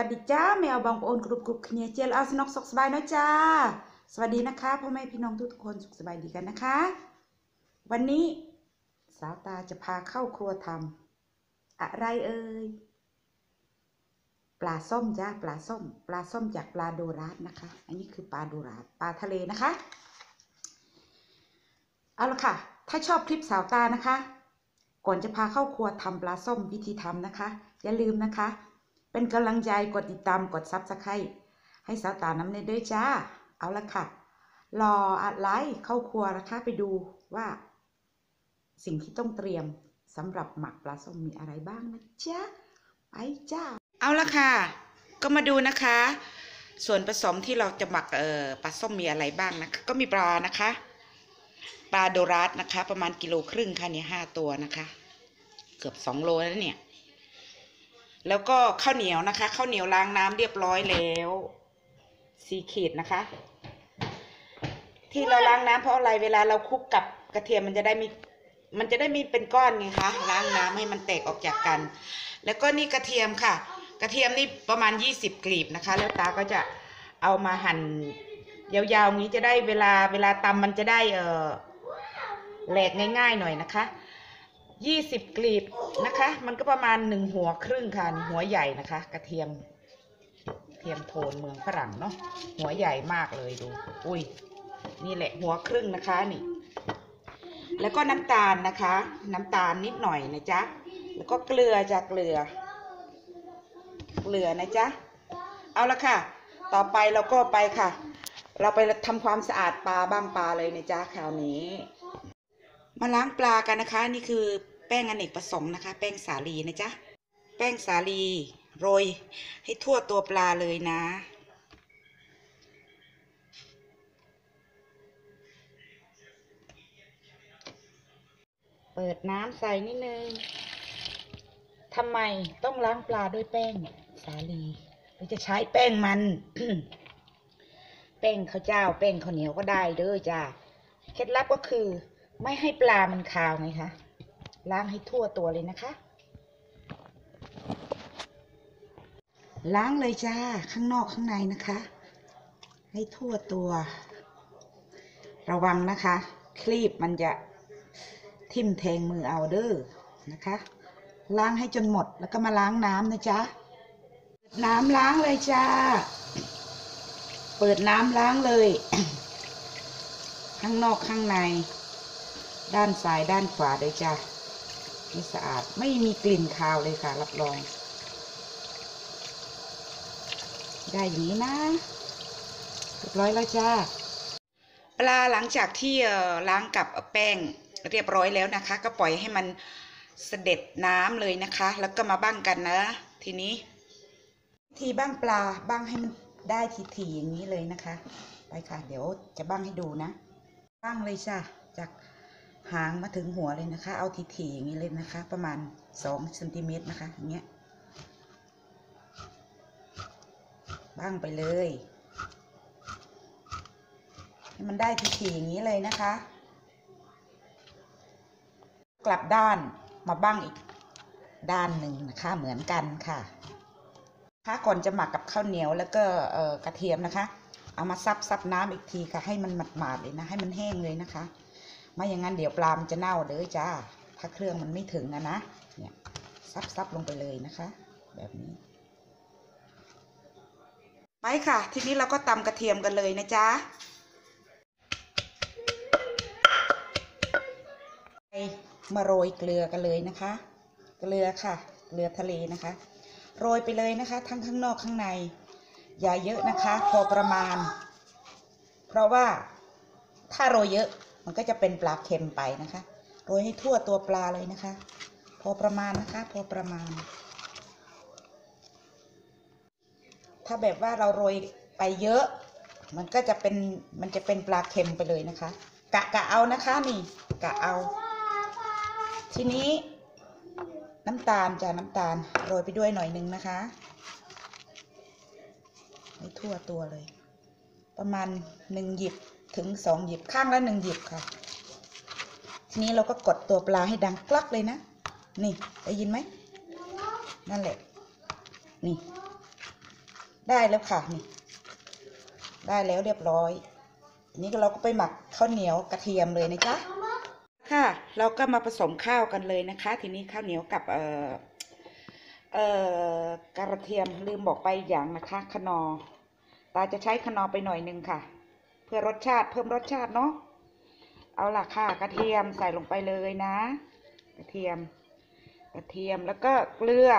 วัสดีจ้าแมวบางปอนกรุบกรุบเนี่ยเจลอาสนกสุขสบายนะจ้าสวัสดีนะคะพ่อแม่พี่น้องทุกคนสุขสบายดีกันนะคะวันนี้สาวตาจะพาเข้าครัวทำอะไรเอ่ยปลาส้มจ้าปลาส้มจากปลาโดราสนะคะอันนี้คือปลาโดราสปลาทะเลนะคะเอาละค่ะถ้าชอบคลิปสาวตานะคะก่อนจะพาเข้าครัวทำปลาส้มวิธีทำนะคะอย่าลืมนะคะเป็นกำลังใจกดติดตามกดซับสไครต์ให้สาวตาน้ำเนยด้วยจ้าเอาละค่ะรออะไรเข้าครัวนะคะไปดูว่าสิ่งที่ต้องเตรียมสำหรับหมักปลาส้มมีอะไรบ้างนะจ๊ะไปจ้าเอาละค่ะก็มาดูนะคะส่วนผสมที่เราจะหมักปลาส้มมีอะไรบ้างนะคะก็มีปลานะคะปลาโดราสนะคะประมาณ1.5 กิโลค่ะเนี่ย5 ตัวนะคะเกือบ2 โลแล้วเนี่ยแล้วก็ข้าวเหนียวนะคะข้าวเหนียวล้างน้ำเรียบร้อยแล้ว4 ขีดนะคะที่เราล้างน้ำเพราะอะไรเวลาเราคลุกกับกระเทียมมันจะได้มีเป็นก้อนไงคะล้างน้ำให้มันแตกออกจากกันแล้วก็นี่กระเทียมค่ะกระเทียมนี่ประมาณ20 กลีบนะคะแล้วตาก็จะเอามาหั่นยาวๆนี้จะได้เวลาตำมันจะได้แหลกง่ายๆหน่อยนะคะ20 กลีบนะคะมันก็ประมาณ1 หัวครึ่งค่ะหัวใหญ่นะคะกระเทียมโทนเมืองฝรั่งเนาะหัวใหญ่มากเลยดูอุ้ยนี่แหละหัวครึ่งนะคะนี่แล้วก็น้ำตาลนะคะน้ำตาลนิดหน่อยนะจ๊ะแล้วก็เกลือจากเกลือนะจ๊ะเอาละค่ะต่อไปเราก็ไปค่ะเราไปทำความสะอาดปลาบ้างปลาเลยนะจ๊ะคราวนี้มาล้างปลากันนะคะนี่คือแป้งอเนกประสงค์นะคะแป้งสาลีนะจ๊ะแป้งสาลีโรยให้ทั่วตัวปลาเลยนะเปิดน้ำใส่นิดนึงทำไมต้องล้างปลาด้วยแป้งสาลีหรือจะใช้แป้งมัน แป้งข้าวเจ้าแป้งข้าวเหนียวก็ได้เด้อจ้าเคล็ดลับก็คือไม่ให้ปลามันคาวไงคะล้างให้ทั่วตัวเลยนะคะล้างเลยจ้าข้างนอกข้างในนะคะให้ทั่วตัวระวังนะคะครีบมันจะทิ่มแทงมือเอาเด้อนะคะล้างให้จนหมดแล้วก็มาล้างน้ำนะจ๊ะน้ำล้างเลยจ้าเปิดน้ำล้างเลย ข้างนอกข้างในด้านซ้ายด้านขวาเลยจ้านี่สะอาดไม่มีกลิ่นคาวเลยค่ะรับรองได้อย่างนี้นะเรียบร้อยแล้วจ้าปลาหลังจากที่ล้างกับแป้งเรียบร้อยแล้วนะคะก็ปล่อยให้มันเสด็จน้ำเลยนะคะแล้วก็มาบ้างกันนะทีนี้ทีบ้างปลาบ้างให้มันได้ทีๆอย่างนี้เลยนะคะไปค่ะเดี๋ยวจะบ้างให้ดูนะบ้างเลยจ้าจากหางมาถึงหัวเลยนะคะเอาทีๆอย่างนี้เลยนะคะประมาณ2 เซนติเมตรนะคะอย่างเงี้ยบ้างไปเลยให้มันได้ทีๆอย่างนี้เลยนะคะกลับด้านมาบ้างอีกด้านหนึ่งนะคะเหมือนกันค่ะก่อนจะหมักกับข้าวเหนียวแล้วก็กระเทียมนะคะเอามาซับน้ำอีกทีค่ะให้มันหมาดๆเลยนะให้มันแห้งเลยนะคะไม่อย่างนั้นเดี๋ยวปลามันจะเน่าเด้อจ้าถ้าเครื่องมันไม่ถึงนะเนี่ยซับลงไปเลยนะคะแบบนี้ไปค่ะทีนี้เราก็ตำกระเทียมกันเลยนะจ๊ะมาโรยเกลือกันเลยนะคะเกลือค่ะเกลือทะเลนะคะโรยไปเลยนะคะทั้งข้างนอกข้างในอย่าเยอะนะคะพอประมาณเพราะว่าถ้าโรยเยอะมันก็จะเป็นปลาเค็มไปนะคะโรยให้ทั่วตัวปลาเลยนะคะพอประมาณนะคะพอประมาณถ้าแบบว่าเราโรยไปเยอะมันจะเป็นปลาเค็มไปเลยนะคะกะเอานะคะนี่กะเอาทีนี้น้ำตาลจ้ะน้ำตาลโรยไปด้วยหน่อยนึงนะคะให้ทั่วตัวเลยประมาณ1 หยิบถึง2 หยิบข้างละ1 หยิบค่ะทีนี้เราก็กดตัวปลาให้ดังกลักเลยนะนี่ได้ยินไหมนั่นแหละนี่ ได้แล้วค่ะนี่ได้แล้วเรียบร้อยอันนี้เราก็ไปหมักข้าวเหนียวกระเทียมเลยนะจ๊ะค่ะเราก็มาผสมข้าวกันเลยนะคะ ทีนี้ข้าวเหนียวกับกระเทียมลืมบอกไปอย่างนะคะคะนอตาจะใช้คะนอไปหน่อยนึงค่ะเพื่อรสชาติเพิ่มรสชาติเนาะเอาล่ะค่ะกระเทียมใส่ลงไปเลยนะกระเทียมแล้วก็เกลือ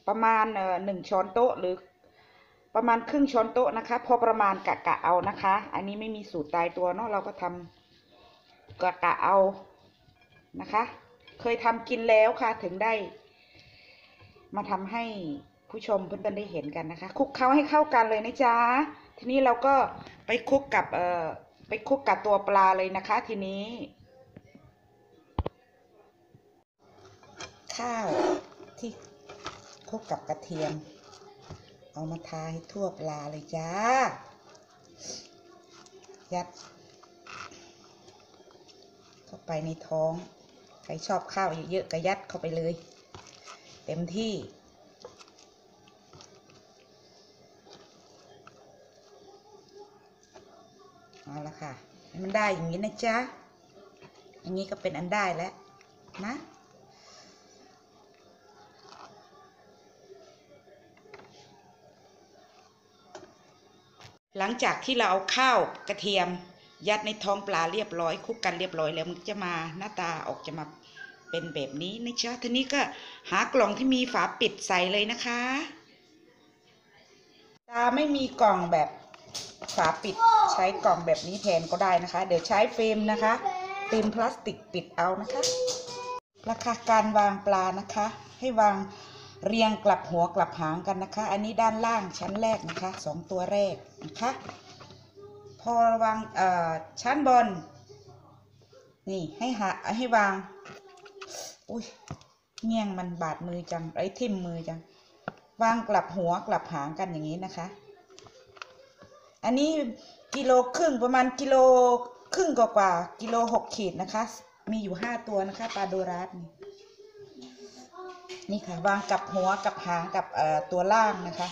ประมาณ1 ช้อนโต๊ะหรือประมาณครึ่งช้อนโต๊ะนะคะพอประมาณกะเอานะคะอันนี้ไม่มีสูตรตายตัวเนาะเราก็ทำกะเอานะคะเคยทำกินแล้วค่ะถึงได้มาทำให้ผู้ชมเพื่อนๆได้เห็นกันนะคะคลุกเคล้าให้เข้ากันเลยนะจ๊ะทีนี้เราก็ไปคลุกกับตัวปลาเลยนะคะทีนี้ข้าวที่คลุกกับกระเทียมเอามาทาให้ทั่วปลาเลยจ้ายัดเข้าไปในท้องใครชอบข้าวเยอะๆก็ยัดเข้าไปเลยเต็มที่เอาละค่ะมันได้อย่างนี้นะจ๊ะอย่างนี้ก็เป็นอันได้แล้วนะหลังจากที่เราเอาข้าวกระเทียมยัดในท้องปลาเรียบร้อยคลุกกันเรียบร้อยแล้วมันจะมาหน้าตาออกจะมาเป็นแบบนี้นะจ๊ะทีนี้ก็หากล่องที่มีฝาปิดใส่เลยนะคะตาไม่มีกล่องแบบฝาปิดใช้กล่องแบบนี้แทนก็ได้นะคะเดี๋ยวใช้ฟิล์มนะคะฟิล์มพลาสติกปิดเอานะคะราคาการวางปลานะคะให้วางเรียงกลับหัวกลับหางกันนะคะอันนี้ด้านล่างชั้นแรกนะคะ2 ตัวแรกนะคะพอวางชั้นบนนี่ให้วางอุ้ยเงี้ยงมันบาดมือจังไอ้ทิ่มมือจังวางกลับหัวกลับหางกันอย่างนี้นะคะอันนี้กิโลครึ่งประมาณกิโลครึ่งกว่ากิโล6 ขีดนะคะมีอยู่5 ตัวนะคะปลาโดรัสนี่ค่ะวางกับหัวกับหางกับตัวล่างนะคะ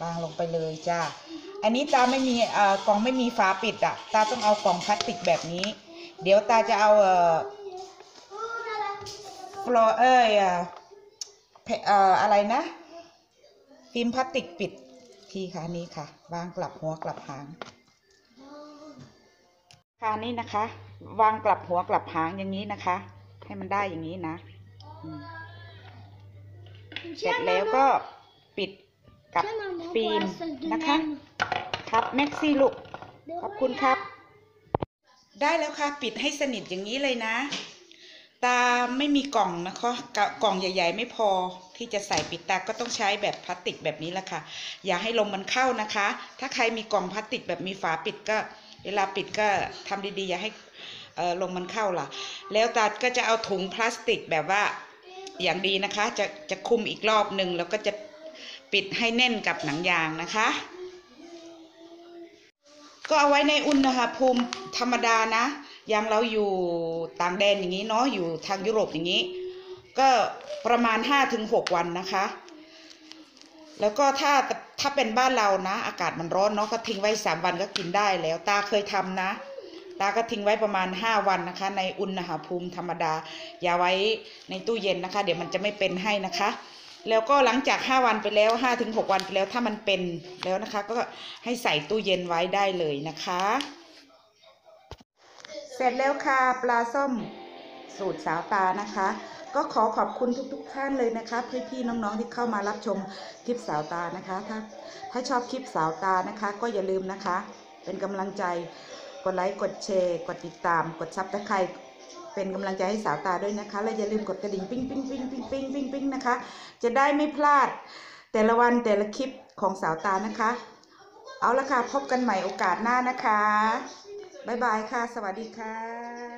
วางลงไปเลยจ้าอันนี้ตาไม่มีกล่องไม่มีฝาปิดตาต้องเอากล่องพลาสติกแบบนี้เดี๋ยวตาจะเอาอะไรนะฟิล์มพลาสติกปิดทีค่ะนี่ค่ะวางกลับหัวกลับหางค่ะนี่นะคะวางกลับหัวกลับหางอย่างนี้นะคะให้มันได้อย่างนี้นะเสร็จแล้วก็ปิดกับฟิล์มนะคะครับแม็กซี่ลูกขอบคุณครับได้แล้วค่ะปิดให้สนิทอย่างนี้เลยนะตาไม่มีกล่องนะคะกล่องใหญ่ๆไม่พอที่จะใส่ปิดตาก็ต้องใช้แบบพลาสติกแบบนี้แหละค่ะอย่าให้ลมมันเข้านะคะถ้าใครมีกล่องพลาสติกแบบมีฝาปิดก็เวลาปิดก็ทำดีๆอย่าให้ลมมันเข้าล่ะแล้วตาก็จะเอาถุงพลาสติกแบบว่าอย่างดีนะคะจะคุมอีกรอบหนึ่งแล้วก็จะปิดให้แน่นกับหนังยางนะคะก็เอาไว้ในอุณหภูมิธรรมดานะอย่างเราอยู่ต่างแดนอย่างนี้เนาะอยู่ทางยุโรปอย่างนี้ก็ประมาณ 5-6 วันนะคะแล้วก็ถ้าเป็นบ้านเรานะอากาศมันร้อนเนาะก็ทิ้งไว้3 วันก็กินได้แล้วตาเคยทำนะตาก็ทิ้งไว้ประมาณ5 วันนะคะในอุณหภูมิธรรมดาอย่าไว้ในตู้เย็นนะคะเดี๋ยวมันจะไม่เป็นให้นะคะแล้วก็หลังจาก5 วันไปแล้ว5-6 วันไปแล้วถ้ามันเป็นแล้วนะคะก็ให้ใส่ตู้เย็นไว้ได้เลยนะคะเสร็จแล้วค่ะปลาส้มสูตรสาวตานะคะก็ขอขอบคุณทุกท่านเลยนะคะพี่ๆน้องๆที่เข้ามารับชมคลิปสาวตานะคะถ้าชอบคลิปสาวตานะคะก็อย่าลืมนะคะเป็นกำลังใจกดไลค์กดแชร์กดติดตามกดซับสไครบ์เป็นกำลังใจให้สาวตาด้วยนะคะและอย่าลืมกดกระดิ่งปิ้งปิ้งปิ้งปิ้งปิ้งปิ้งปิ้งนะคะจะได้ไม่พลาดแต่ละวันแต่ละคลิปของสาวตานะคะเอาละค่ะพบกันใหม่โอกาสหน้านะคะบ๊ายบายค่ะสวัสดีค่ะ